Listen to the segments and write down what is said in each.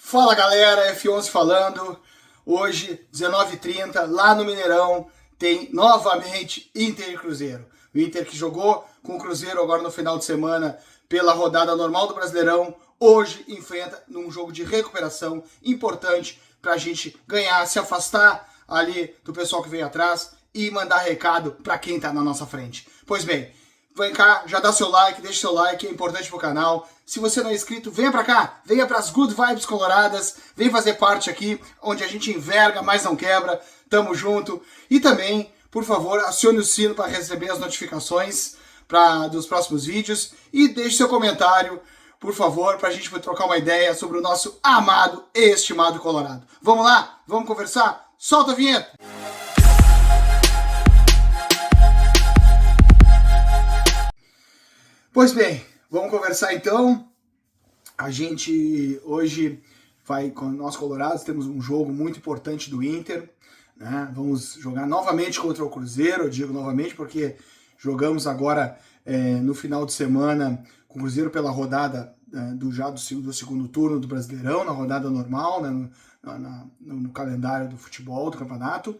Fala galera, F11 falando. Hoje, 19h30, lá no Mineirão, tem novamente Inter e Cruzeiro. O Inter que jogou com o Cruzeiro agora no final de semana pela rodada normal do Brasileirão, hoje enfrenta num jogo de recuperação importante para a gente ganhar, se afastar ali do pessoal que veio atrás e mandar recado para quem está na nossa frente. Pois bem, vem cá, já dá seu like, deixa seu like, é importante pro canal. Se você não é inscrito, venha pra cá, venha pras Good Vibes Coloradas, vem fazer parte aqui, onde a gente enverga, mas não quebra, tamo junto. E também, por favor, acione o sino para receber as notificações dos próximos vídeos e deixe seu comentário, por favor, pra gente trocar uma ideia sobre o nosso amado e estimado Colorado. Vamos lá? Vamos conversar? Solta a vinheta! Pois bem, vamos conversar então. A gente hoje vai com nós colorados, temos um jogo muito importante do Inter, né? Vamos jogar novamente contra o Cruzeiro, eu digo novamente porque jogamos agora no final de semana com o Cruzeiro pela rodada do segundo turno do Brasileirão, na rodada normal, né? no calendário do futebol, do campeonato.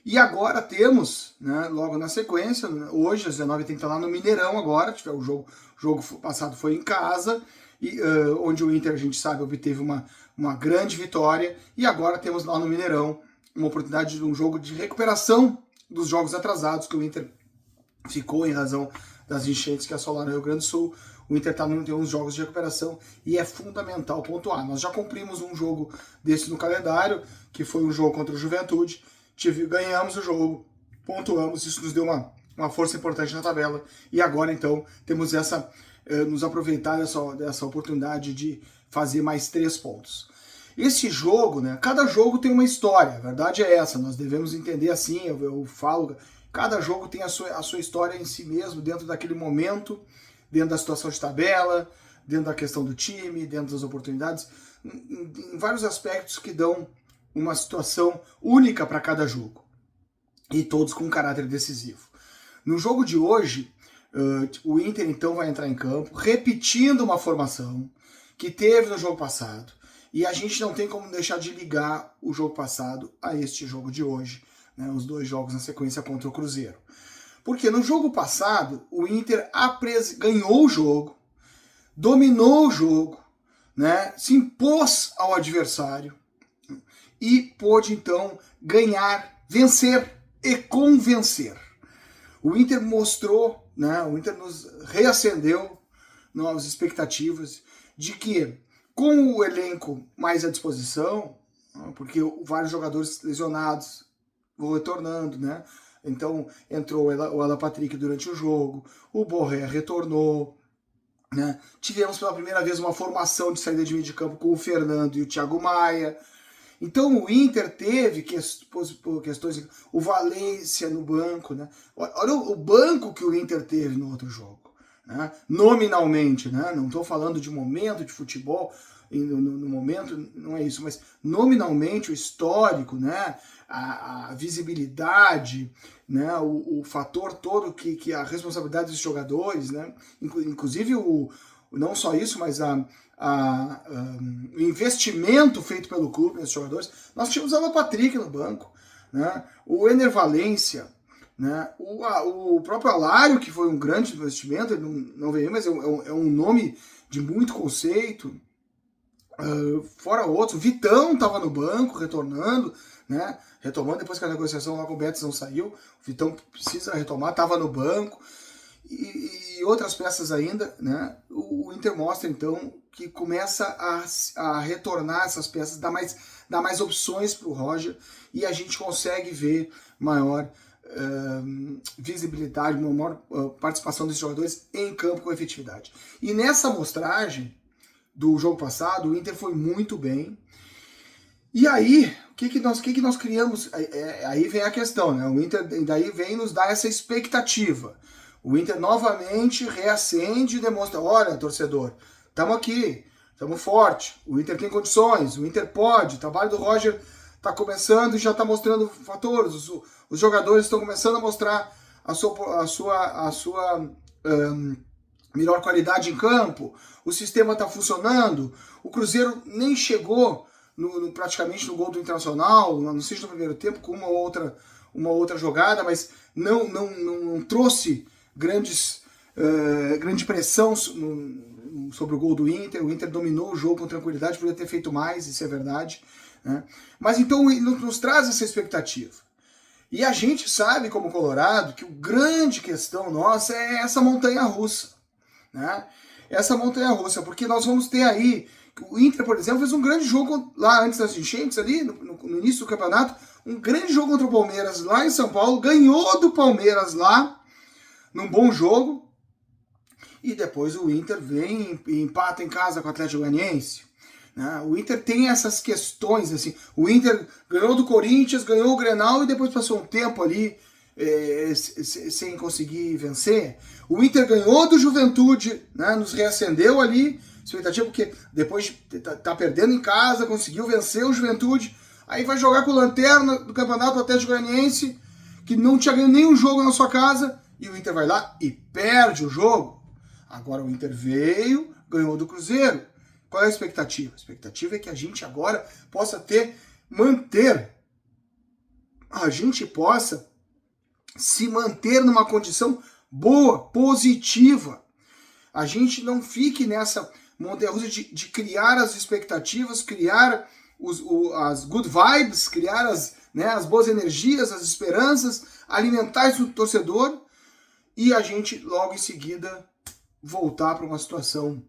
E agora temos, né, logo na sequência, hoje às 19h30 lá no Mineirão agora, o jogo passado foi em casa, e, onde o Inter, a gente sabe, obteve uma grande vitória, e agora temos lá no Mineirão uma oportunidade de um jogo de recuperação dos jogos atrasados que o Inter ficou em razão das enchentes que assolaram o Rio Grande do Sul. O Inter tem uns jogos de recuperação e é fundamental pontuar. Nós já cumprimos um jogo desse no calendário, que foi um jogo contra o Juventude, ganhamos o jogo, pontuamos, isso nos deu uma força importante na tabela, e agora então temos nos aproveitar dessa oportunidade de fazer mais 3 pontos. Esse jogo, né, cada jogo tem uma história, a verdade é essa, nós devemos entender assim, eu falo, cada jogo tem a sua história em si mesmo, dentro daquele momento, dentro da situação de tabela, dentro da questão do time, dentro das oportunidades, em vários aspectos que dão uma situação única para cada jogo, e todos com caráter decisivo. No jogo de hoje, o Inter então vai entrar em campo, repetindo uma formação que teve no jogo passado, e a gente não tem como deixar de ligar o jogo passado a este jogo de hoje, né, os 2 jogos na sequência contra o Cruzeiro. Porque no jogo passado, o Inter ganhou o jogo, dominou o jogo, né, se impôs ao adversário, e pôde então ganhar, vencer e convencer. O Inter mostrou, né, o Inter nos reacendeu novas expectativas de que, com o elenco mais à disposição, porque vários jogadores lesionados vão retornando, né? Então entrou o Alan Patrick durante o jogo, o Borré retornou, né? Tivemos pela primeira vez uma formação de saída de meio de campo com o Fernando e o Thiago Maia. Então o Inter teve questões, o Valência no banco, né? Olha o banco que o Inter teve no outro jogo, né? Nominalmente, né? Não estou falando de momento de futebol, no momento não é isso, mas nominalmente o histórico, né? A visibilidade, né? O fator todo que a responsabilidade dos jogadores, né? Inclusive não só isso, mas o investimento feito pelo clube nesses jogadores. Nós tínhamos o Alan Patrick no banco, né? O Ener Valência, né? O próprio Alário, que foi um grande investimento, ele não veio, mas é um nome de muito conceito. Fora outros, o Vitão estava no banco, retornando, né? Retomando depois que a negociação lá com o Betis não saiu, o Vitão precisa retomar, estava no banco. E outras peças ainda, né? O Inter mostra então que começa a retornar essas peças, dá mais opções para o Roger, e a gente consegue ver maior visibilidade, uma maior participação desses jogadores em campo com efetividade. E nessa amostragem do jogo passado, o Inter foi muito bem. E aí, o que nós criamos? Aí vem a questão, né? O Inter daí vem nos dar essa expectativa. O Inter novamente reacende e demonstra, olha, torcedor, estamos aqui, estamos forte, o Inter tem condições, o Inter pode, o trabalho do Roger está começando e já está mostrando fatores, os jogadores estão começando a mostrar a sua melhor qualidade em campo, o sistema está funcionando, o Cruzeiro nem chegou praticamente no gol do Internacional, não sei se no primeiro tempo, com uma outra jogada, mas não trouxe grande pressão sobre o gol do Inter. O Inter dominou o jogo com tranquilidade, poderia ter feito mais, isso é verdade, né? Mas então nos traz essa expectativa. E a gente sabe, como Colorado, que a grande questão nossa é essa montanha-russa, né? Essa montanha-russa, porque nós vamos ter aí, o Inter, por exemplo, fez um grande jogo lá antes das enchentes, ali no início do campeonato, um grande jogo contra o Palmeiras lá em São Paulo, ganhou do Palmeiras lá, num bom jogo, e depois o Inter vem e empata em casa com o Atlético Goianiense. Né? O Inter tem essas questões, assim, o Inter ganhou do Corinthians, ganhou o Grenal e depois passou um tempo ali sem conseguir vencer. O Inter ganhou do Juventude, né? Nos reacendeu ali, expectativa, porque depois de tá perdendo em casa, conseguiu vencer o Juventude, aí vai jogar com o Lanterna do Campeonato Atlético Goianiense, que não tinha ganho nenhum jogo na sua casa, e o Inter vai lá e perde o jogo. Agora o Inter veio, ganhou do Cruzeiro. Qual é a expectativa? A expectativa é que a gente agora possa se manter numa condição boa, positiva. A gente não fique nessa montanha-russa de criar as expectativas, criar as good vibes, criar as boas energias, as esperanças, alimentar isso do torcedor e a gente logo em seguida voltar para uma situação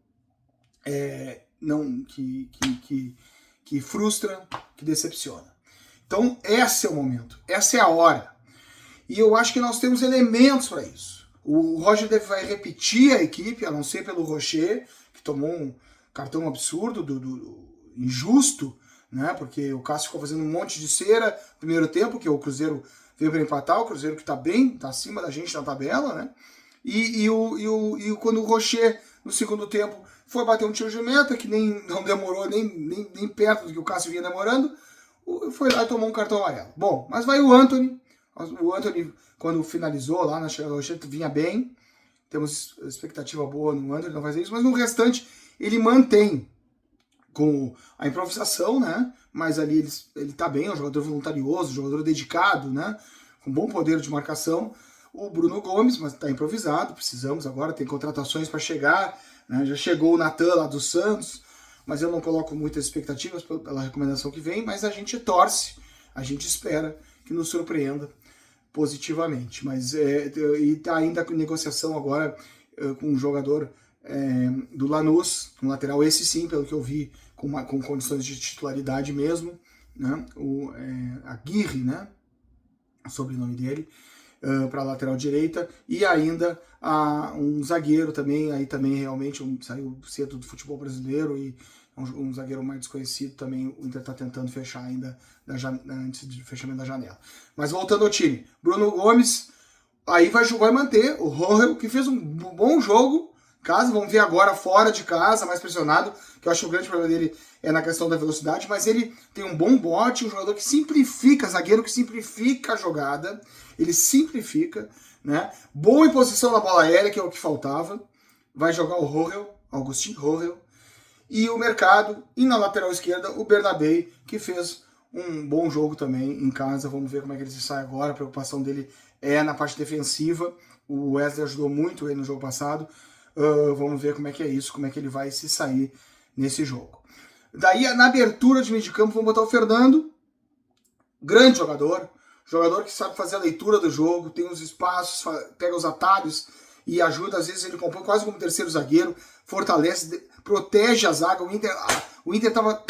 que frustra, que decepciona. Então esse é o momento, essa é a hora. E eu acho que nós temos elementos para isso. O Roger vai repetir a equipe, a não ser pelo Rocher, que tomou um cartão absurdo, injusto, né? Porque o Cássio ficou fazendo um monte de cera no primeiro tempo, que o Cruzeiro veio para empatar, o Cruzeiro que está bem, está acima da gente na tabela, né? E quando o Rocher, no segundo tempo, foi bater um tiro de meta, que não demorou nem perto do que o Cássio vinha demorando, foi lá e tomou um cartão amarelo. Bom, mas vai o Antony. O Antony, quando finalizou lá na chegada do Rocher, vinha bem. Temos expectativa boa no Antony, não fazer isso, mas no restante ele mantém com a improvisação, né? Mas ali ele tá bem, é um jogador voluntarioso, um jogador dedicado, né? Com bom poder de marcação. O Bruno Gomes, mas está improvisado, precisamos agora, tem contratações para chegar, né? Já chegou o Natan lá do Santos, mas eu não coloco muitas expectativas pela recomendação que vem, mas a gente torce, a gente espera que nos surpreenda positivamente. Mas e está ainda com negociação agora com um jogador do Lanús, um lateral, esse sim, pelo que eu vi, com condições de titularidade mesmo, né? O Aguirre, né? O sobrenome dele, para a lateral direita, e ainda um zagueiro também, aí também realmente saiu cedo do futebol brasileiro, e um zagueiro mais desconhecido também, o Inter está tentando fechar ainda antes do fechamento da janela. Mas voltando ao time, Bruno Gomes, aí vai manter o Rohel, que fez um bom jogo, vamos ver agora fora de casa, mais pressionado, que eu acho que o grande problema dele é na questão da velocidade, mas ele tem um bom bote, um jogador que simplifica, zagueiro que simplifica a jogada, ele simplifica, né? Bom em posição na bola aérea, que é o que faltava. Vai jogar o Rohel, Augustin Rohel, e o Mercado, e na lateral esquerda o Bernabé, que fez um bom jogo também em casa. Vamos ver como é que ele se sai agora, a preocupação dele é na parte defensiva, o Wesley ajudou muito ele no jogo passado. Vamos ver como é que é isso, como é que ele vai se sair nesse jogo. Daí, na abertura de meio de campo, vamos botar o Fernando, grande jogador que sabe fazer a leitura do jogo, tem os espaços, pega os atalhos e ajuda. Às vezes ele compõe quase como terceiro zagueiro, fortalece, protege a zaga. O Inter estava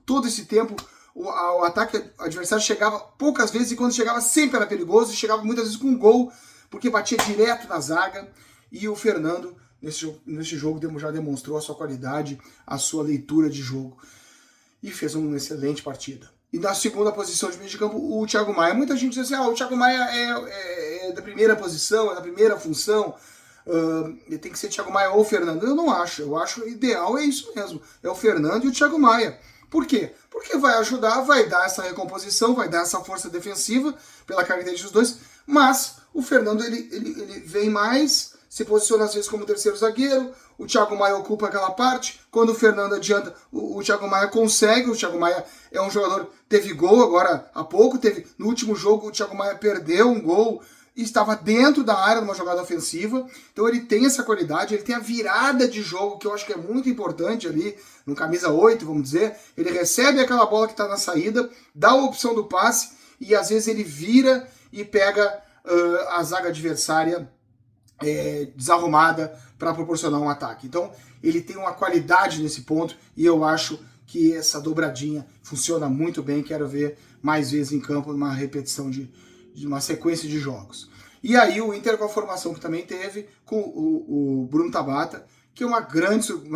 todo esse tempo, o ataque adversário chegava poucas vezes, e quando chegava sempre era perigoso, e chegava muitas vezes com um gol, porque batia direto na zaga. E o Fernando, nesse jogo, já demonstrou a sua qualidade, a sua leitura de jogo, e fez uma excelente partida. E na segunda posição de meio de campo, o Thiago Maia. Muita gente diz assim, o Thiago Maia é da primeira posição, é da primeira função, tem que ser Thiago Maia ou Fernando. Eu não acho, eu acho o ideal é isso mesmo, é o Fernando e o Thiago Maia. Por quê? Porque vai ajudar, vai dar essa recomposição, vai dar essa força defensiva, pela característica dos dois, mas o Fernando ele vem mais se posiciona às vezes como terceiro zagueiro, o Thiago Maia ocupa aquela parte, quando o Fernando adianta, o Thiago Maia consegue, o Thiago Maia é um jogador, teve gol agora há pouco, no último jogo o Thiago Maia perdeu um gol, e estava dentro da área numa jogada ofensiva, então ele tem essa qualidade, ele tem a virada de jogo, que eu acho que é muito importante ali, no camisa 8, vamos dizer, ele recebe aquela bola que está na saída, dá a opção do passe, e às vezes ele vira e pega a zaga adversária desarrumada para proporcionar um ataque. Então ele tem uma qualidade nesse ponto, e eu acho que essa dobradinha funciona muito bem, quero ver mais vezes em campo, numa repetição de uma sequência de jogos. E aí o Inter com a formação que também teve, com o Bruno Tabata, que é uma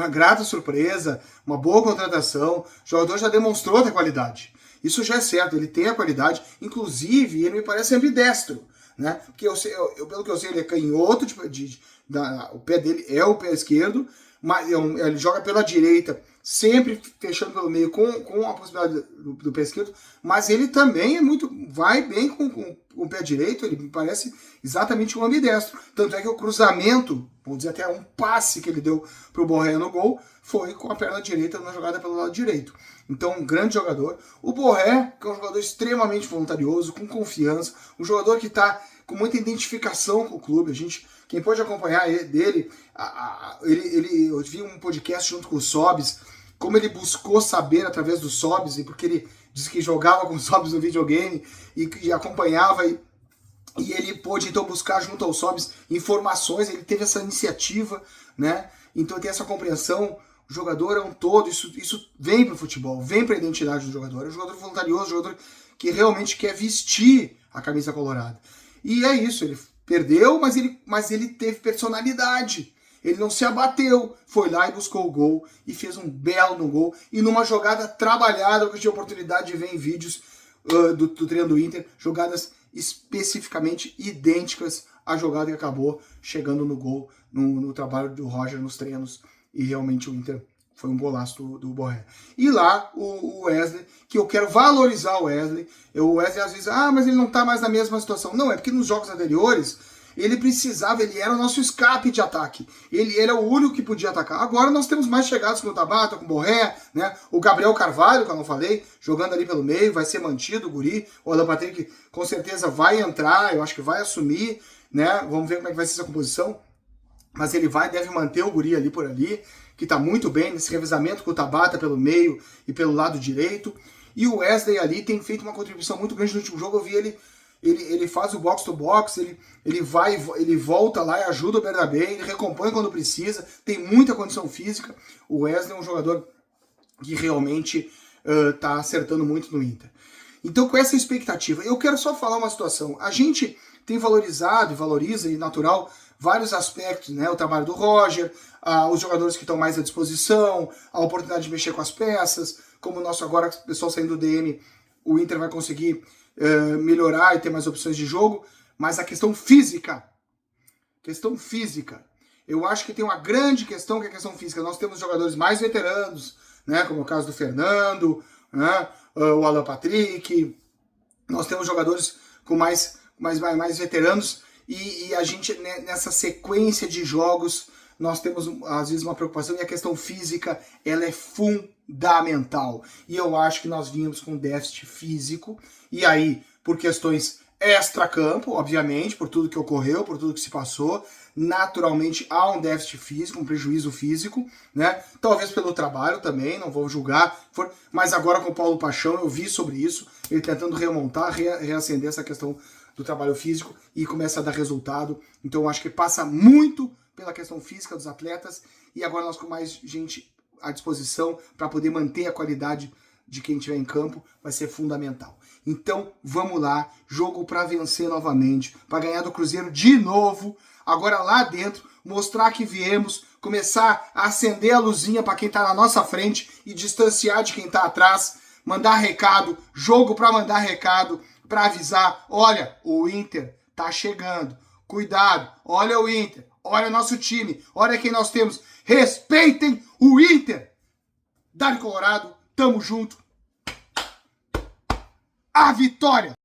grata surpresa, uma boa contratação, o jogador já demonstrou ter qualidade. Isso já é certo, ele tem a qualidade, inclusive ele me parece ambidestro, né? Porque pelo que eu sei, ele é canhoto, o pé dele é o pé esquerdo, mas ele joga pela direita, sempre fechando pelo meio com a possibilidade do pé esquerdo, mas ele também vai bem com o pé direito, ele me parece exatamente um ambidestro. Tanto é que o cruzamento, vamos dizer até um passe que ele deu para o Borré no gol, foi com a perna direita na jogada pelo lado direito. Então, um grande jogador. O Borré, que é um jogador extremamente voluntarioso, com confiança, um jogador que está com muita identificação com o clube. Quem pode acompanhar dele, eu vi um podcast junto com o Sobis, como ele buscou saber através do Sobis, porque ele disse que jogava com o Sobis no videogame e acompanhava, e ele pôde então buscar junto ao Sobis informações, ele teve essa iniciativa, né? Então tem essa compreensão. O jogador é um todo, isso vem para o futebol, vem para a identidade do jogador. É um jogador voluntarioso, um jogador que realmente quer vestir a camisa colorada. E é isso, ele perdeu, mas ele teve personalidade. Ele não se abateu, foi lá e buscou o gol, e fez um belo no gol, e numa jogada trabalhada, que eu tive a oportunidade de ver em vídeos do treino do Inter, jogadas especificamente idênticas à jogada que acabou chegando no gol, no trabalho do Roger nos treinos. E realmente o Inter foi um golaço do Borré. E lá o Wesley, que eu quero valorizar o Wesley. O Wesley às vezes, mas ele não tá mais na mesma situação. Não, é porque nos jogos anteriores ele era o nosso escape de ataque. Ele era o único que podia atacar. Agora nós temos mais chegados com o Tabata, com o Borré, né? O Gabriel Carvalho, que eu não falei, jogando ali pelo meio, vai ser mantido, o guri. O Alan Patrick com certeza vai entrar, eu acho que vai assumir, né? Vamos ver como é que vai ser essa composição. Mas ele deve manter o guri ali por ali, que está muito bem nesse revezamento com o Tabata pelo meio e pelo lado direito. E o Wesley ali tem feito uma contribuição muito grande no último jogo. Eu vi ele faz o box to box, ele volta lá e ajuda o Bernabé, ele recompõe quando precisa, tem muita condição física. O Wesley é um jogador que realmente está acertando muito no Inter. Então, com essa expectativa, eu quero só falar uma situação. A gente tem valorizado e valoriza, e natural, vários aspectos, né? O trabalho do Roger, os jogadores que estão mais à disposição, a oportunidade de mexer com as peças, como o nosso agora, o pessoal saindo do DM, o Inter vai conseguir melhorar e ter mais opções de jogo, mas a questão física, eu acho que tem uma grande questão, que é a questão física. Nós temos jogadores mais veteranos, né? Como é o caso do Fernando, né? O Alan Patrick, nós temos jogadores com mais veteranos, e a gente, nessa sequência de jogos, nós temos, às vezes, uma preocupação, e a questão física, ela é fundamental. E eu acho que nós vínhamos com déficit físico, e aí, por questões extra-campo, obviamente, por tudo que ocorreu, por tudo que se passou, naturalmente há um déficit físico, um prejuízo físico, né? Talvez pelo trabalho também, não vou julgar, mas agora com o Paulo Paixão eu vi sobre isso, ele tentando remontar, reacender essa questão do trabalho físico, e começa a dar resultado. Então eu acho que passa muito pela questão física dos atletas, e agora nós com mais gente à disposição para poder manter a qualidade de quem estiver em campo, vai ser fundamental. Então vamos lá, jogo para vencer novamente, para ganhar do Cruzeiro de novo, agora lá dentro, mostrar que viemos, começar a acender a luzinha para quem está na nossa frente e distanciar de quem está atrás, mandar recado, jogo para mandar recado, para avisar, olha, o Inter tá chegando, cuidado, olha o Inter, olha o nosso time, olha quem nós temos, respeitem o Inter. Dale Colorado, tamo junto. A vitória!